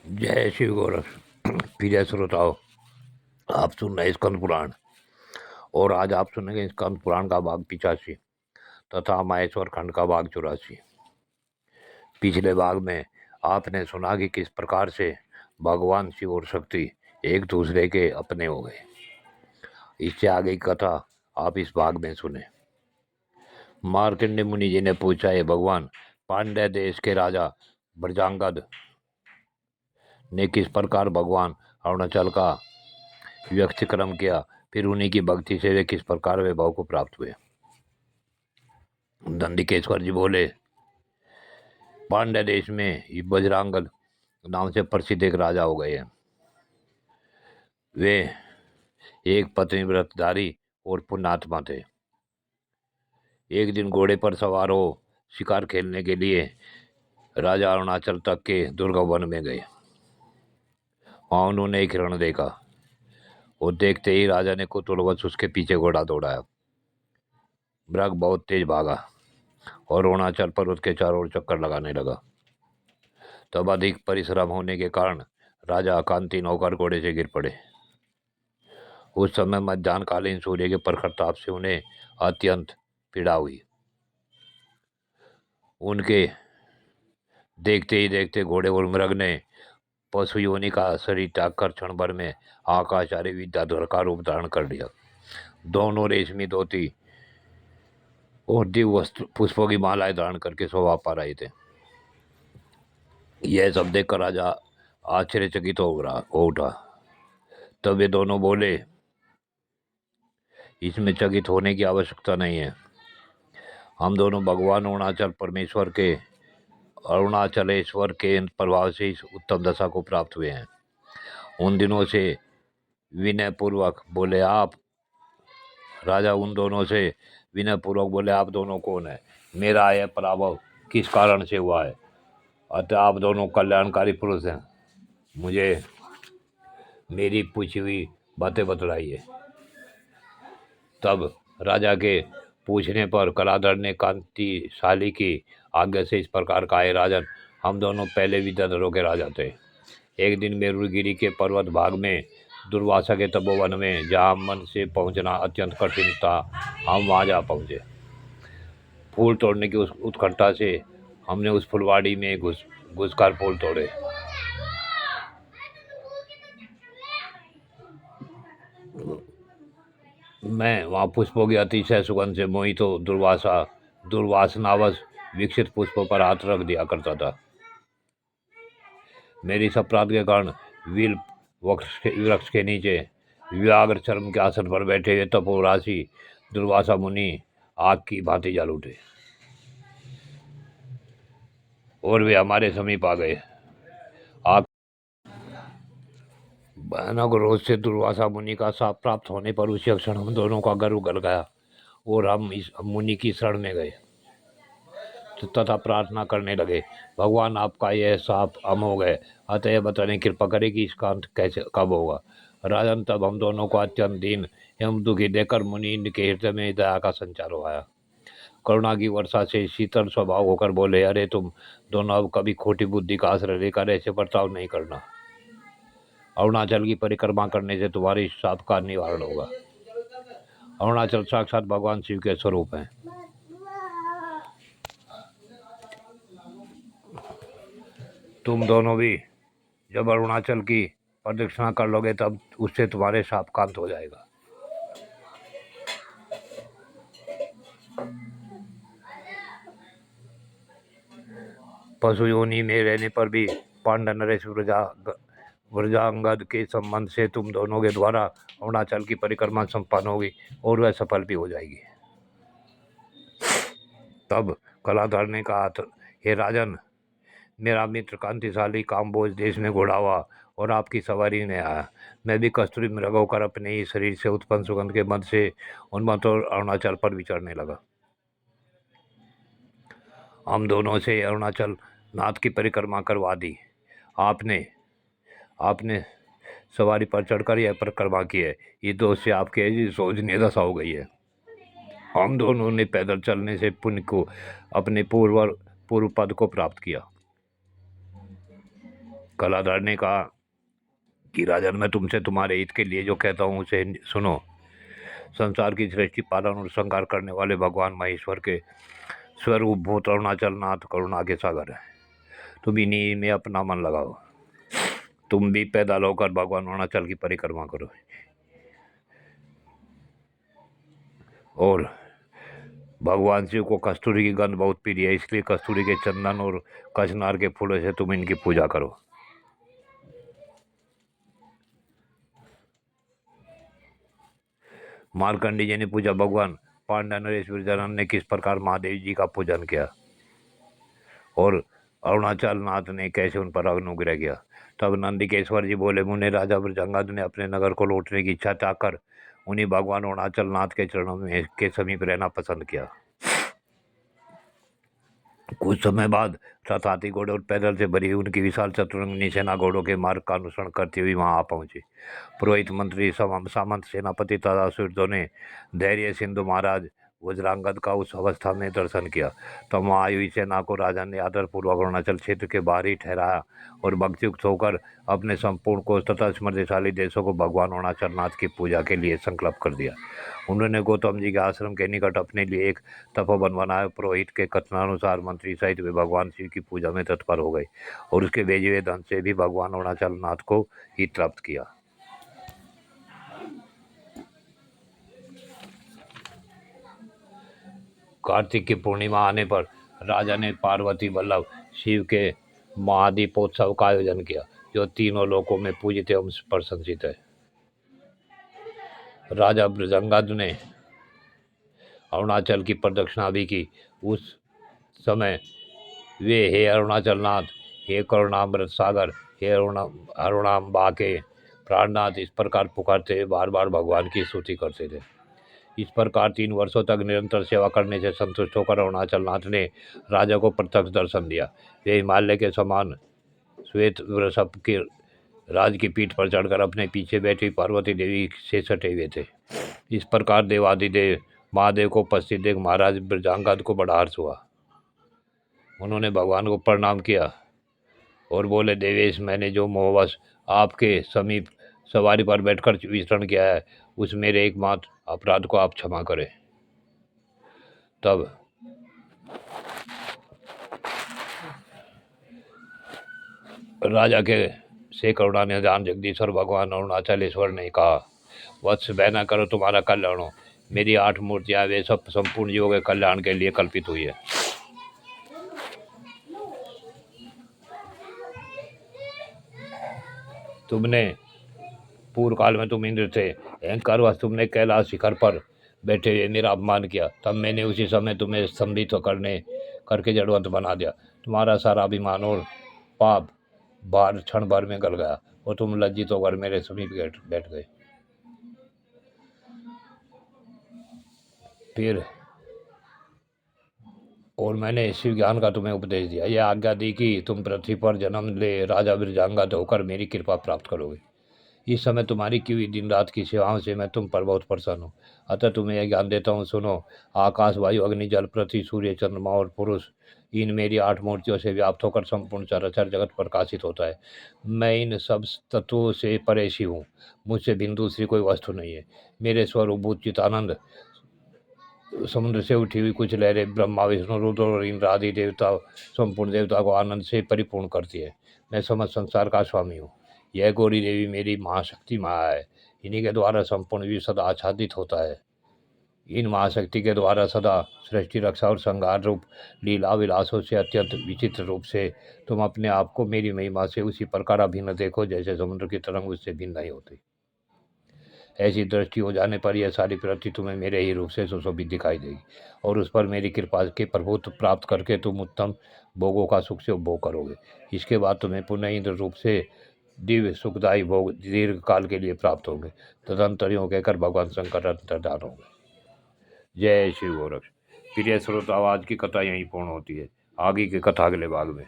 जय शिव गोरख। प्रिय श्रोताओं, आप सुन रहे स्कंद पुराण और आज आप सुनेंगे स्कंद पुराण का भाग 85 तथा माहेश्वर खंड का भाग 84। पिछले भाग में आपने सुना कि किस प्रकार से भगवान शिव और शक्ति एक दूसरे के अपने हो गए। इससे आगे की कथा आप इस भाग में सुने। मार्कंडेय मुनि जी ने पूछा, हे भगवान, पांड्य देश के राजा ब्रजांगद ने किस प्रकार भगवान अरुणाचल का व्यक्तिक्रम किया, फिर उन्हीं की भक्ति से वे किस प्रकार वैभव को प्राप्त हुए। दंडिकेश्वर जी बोले, पांड्य देश में बजरांगद नाम से प्रसिद्ध एक राजा हो गए हैं। वे एक पत्नी व्रतधारी और पुण्यात्मा थे। एक दिन घोड़े पर सवार हो शिकार खेलने के लिए राजा अरुणाचल तक के दुर्गम वन में गए। वहां उन्होंने एक हिरण देखा और देखते ही राजा ने कुतूहलवश उसके पीछे घोड़ा दौड़ाया। मृग बहुत तेज भागा और अरुणाचल पर्वत के चारों ओर चक्कर लगाने लगा। तब अधिक परिश्रम होने के कारण राजा अकांती होकर घोड़े से गिर पड़े। उस समय मध्याह्नकालीन सूर्य के प्रखर ताप से उन्हें अत्यंत पीड़ा हुई। उनके देखते ही देखते घोड़े और मृग ने पशु योनि का शरीर त्याग कर क्षण भर में आकाशारी विद्याधर का रूप धारण कर लिया। दोनों रेशमी धोती और दिव्य वस्त्र पुष्पों की मालाएं धारण करके शोभा पा रहे थे। यह सब देखकर राजा आश्चर्यचकित हो उठा। तब वे दोनों बोले, इसमें चकित होने की आवश्यकता नहीं है। हम दोनों भगवान अरुणाचलेश्वर के प्रभाव से इस उत्तम दशा को प्राप्त हुए हैं। उन दिनों से विनय पूर्वक बोले, आप दोनों कौन है? मेरा यह पराभव किस कारण से हुआ है? अतः आप दोनों कल्याणकारी पुरुष हैं। मुझे मेरी पूछी हुई बातें बतलाइए। तब राजा के पूछने पर कलाधर ने कांतिशाली की आज्ञा से इस प्रकार कहा, है राजन, हम दोनों पहले विद्याधरों के राजा थे। एक दिन मेरुगिरी के पर्वत भाग में दुर्वासा के तपोवन में, जहाँ मन से पहुंचना अत्यंत कठिन था, हम वहां जा पहुंचे। फूल तोड़ने की उस उत्कंठा से हमने उस फुलवाड़ी में घुसकर फूल तोड़े। मैं वहाँ पुष्पों की अतिशय सुगंध से मोहित हो दुर्वासनावश विकसित पुष्पों पर हाथ रख दिया करता था। मेरी इस अपराध के कारण वील वृक्ष के नीचे व्याघ्र चर्म के आसन पर बैठे हुए तपोराशि दुर्वासा मुनि आग की भांति जल उठे और वे हमारे समीप आ गए। आग भयानक रोज से दुर्वासा मुनि का शाप प्राप्त होने पर उसी क्षण हम दोनों का गर्व गल गया और हम इस मुनि की शरण में गए तथा प्रार्थना करने लगे, भगवान, आपका यह शाप हम हो गए, अतः बताने कृपा करें कि इसका अंत कैसे कब होगा। राजन, तब हम दोनों को अत्यंत दीन एवं दुखी देखकर मुनि के हृदय में दया का संचार हो आया। करुणा की वर्षा से शीतल स्वभाव होकर बोले, अरे तुम दोनों अब कभी खोटी बुद्धि का आश्रय लेकर ऐसे बर्ताव नहीं करना। अरुणाचल की परिक्रमा करने से तुम्हारे शाप का निवारण होगा। अरुणाचल साक्षात भगवान शिव के स्वरूप हैं। तुम दोनों भी जब अरुणाचल की प्रदक्षिणा कर लोगे तब उससे तुम्हारे शाप का अंत हो जाएगा। पशु योनि में रहने पर भी पांड्य नरेश व्रजांगद के संबंध से तुम दोनों के द्वारा अरुणाचल की परिक्रमा संपन्न होगी और वह सफल भी हो जाएगी। तब कलाधर ने कहा, हे राजन, मेरा मित्र कांतिशाली कामबोज देश में घोड़ा हुआ और आपकी सवारी में आया। मैं भी कस्तूरी मृग होकर अपने ही शरीर से उत्पन्न सुगंध के मध्य से उन्मत्त और अरुणाचल पर विचरने लगा। हम दोनों से अरुणाचल नाथ की परिक्रमा करवा दी। आपने सवारी पर चढ़कर यह परिक्रमा की है। इस दोष से आपके शोचनीय दशा हो गई है। हम दोनों ने पैदल चलने से पुण्य को अपने पूर्व पद को प्राप्त किया। कलाधर ने कहा कि राजन, मैं तुमसे तुम्हारे हित के लिए जो कहता हूँ उसे सुनो। संसार की सृष्टि, पालन और संहार करने वाले भगवान महेश्वर के स्वरूप भूत अरुणाचल नाथ करुणा के सागर है। तुम इन्हीं में अपना मन लगाओ। तुम भी पैदा होकर भगवान अरुणाचल की परिक्रमा करो। और भगवान शिव को कस्तूरी की गंध बहुत प्रिय है, इसलिए कस्तूरी के चंदन और कचनार के फूलों से तुम इनकी पूजा करो। मार्कंडी जी ने पूछा, भगवान पांडा नरेश विरजानंद ने किस प्रकार महादेव जी का पूजन किया और अरुणाचल नाथ ने कैसे उन पर अनुग्रह किया? तब नंदिकेश्वर जी बोले, मुने राजा ब्रजंगद ने अपने नगर को लौटने की इच्छा चाहकर उन्हीं भगवान अरुणाचल नाथ के चरणों में के समीप रहना पसंद किया। कुछ समय बाद रथ, हाथी, घोड़े और पैदल से भरी हुई उनकी विशाल चतुरंगिनी सेना घोड़ों के मार्ग का अनुसरण करती हुई वहां आ पहुंची। पुरोहित, मंत्री, सामंत, सेनापति तथा सूर्यों ने धैर्य सिंधु महाराज वज्रांगद का उस अवस्था में दर्शन किया। तब वहां आई हुई सेना को राजा ने आदरपूर्वक अरुणाचल क्षेत्र के बाहर ही ठहराया और भक्तियुक्त होकर अपने संपूर्ण कोष तथा समृद्धिशाली देशों को भगवान अरुणाचल नाथ की पूजा के लिए संकल्प कर दिया। उन्होंने गौतम जी के आश्रम के निकट अपने लिए एक तपोवन बनाया। पुरोहित के कथनानुसार मंत्री सहित वे भगवान शिव की पूजा में तत्पर हो गए और उसके भेजे हुए धन से भी भगवान अरुणाचल नाथ को ही तृप्त किया। कार्तिक की पूर्णिमा आने पर राजा ने पार्वती वल्लभ शिव के महादीपोत्सव का आयोजन किया, जो तीनों लोकों में पूजित एवं प्रशंसित है। राजा ब्रजंगद ने अरुणाचल की प्रदक्षिणा भी की। उस समय वे हे अरुणाचल नाथ, हे करुणामृत सागर, हे अरुणाम्बा के प्राणनाथ इस प्रकार पुकारते हुए बार बार भगवान की स्तुति करते थे। इस प्रकार 3 वर्षों तक निरंतर सेवा करने से संतुष्ट होकर अरुणाचल नाथ ने राजा को प्रत्यक्ष दर्शन दिया। वे हिमालय के समान श्वेत वृषभ के राज की पीठ पर चढ़कर अपने पीछे बैठी पार्वती देवी से सटे हुए थे। इस प्रकार देवादिदेव महादेव को उपस्थित देख महाराज ब्रजांगद को बड़ा हर्ष हुआ। उन्होंने भगवान को प्रणाम किया और बोले, देवेश, मैंने जो मोहवश आपके समीप सवारी पर बैठकर विचरण किया है, उस मेरे एकमात्र अपराध को आप क्षमा करें। तब राजा के से करुणा निधान जगदीश्वर भगवान अरुणाचलेश्वर ने कहा, वत्स, भय न करो, तुम्हारा कल्याण हो। मेरी 8 मूर्तियां वे सब संपूर्ण जीवों के कल्याण के लिए कल्पित हुई है। तुमने पूर्व काल में तुम इंद्र थे, अहंकारवश तुमने कैलाश शिखर पर बैठे हुए मेरा अपमान किया। तब मैंने उसी समय तुम्हें स्तंभित करके जड़वंत बना दिया। तुम्हारा सारा अभिमान और पाप भार क्षण भर में गल गया और तुम लज्जित होकर मेरे समीप बैठ गए। फिर और मैंने शिव ज्ञान का तुम्हें उपदेश दिया, यह आज्ञा दी कि तुम पृथ्वी पर जन्म ले राजा ब्रजांगद होकर मेरी कृपा प्राप्त करोगे। इस समय तुम्हारी की हुई दिन रात की सेवाओं से मैं तुम पर बहुत प्रसन्न हूँ। अतः तुम्हें यह ज्ञान देता हूँ, सुनो। आकाश, वायु, अग्नि, जल, पृथ्वी, सूर्य, चंद्रमा और पुरुष, इन मेरी 8 मूर्तियों से व्याप्त होकर संपूर्ण चराचर जगत प्रकाशित होता है। मैं इन सब तत्वों से परे शिव हूँ। मुझसे भिन्न दूसरी कोई वस्तु नहीं है। मेरे स्वरूप भूत चितानंद समुद्र से उठी हुई कुछ लहरें ब्रह्मा, विष्णु, रुद्र और इंद्र आदि देवता संपूर्ण देवता को आनंद से परिपूर्ण करती है। मैं समस्त संसार का स्वामी हूँ। यह गौरी देवी मेरी महाशक्ति माया है। इन्हीं के द्वारा संपूर्ण विश्व सदा आच्छादित होता है। इन महाशक्ति के द्वारा सदा सृष्टि, रक्षा और संहार रूप लीला विलासों से अत्यंत विचित्र रूप से तुम अपने आप को मेरी महिमा से उसी प्रकार अभिन्न देखो जैसे समुद्र की तरंग उससे भिन्न नहीं होती। ऐसी दृष्टि हो जाने पर यह सारी पृथ्वी तुम्हें मेरे ही रूप से सुशोभित दिखाई देगी और उस पर मेरी कृपा के प्रभुत्व प्राप्त करके तुम उत्तम भोगों का सुख से उपभोग करोगे। इसके बाद तुम्हें पुनः इंद्र रूप से दिव्य सुखदायी भोग दीर्घ काल के लिए प्राप्त होंगे। तदंतरियों कहकर भगवान शंकर अंतर्धान होंगे। जय शिव गोरक्ष। प्रिय श्रोता, आज की कथा यहीं पूर्ण होती है। आगे की कथा अगले भाग में।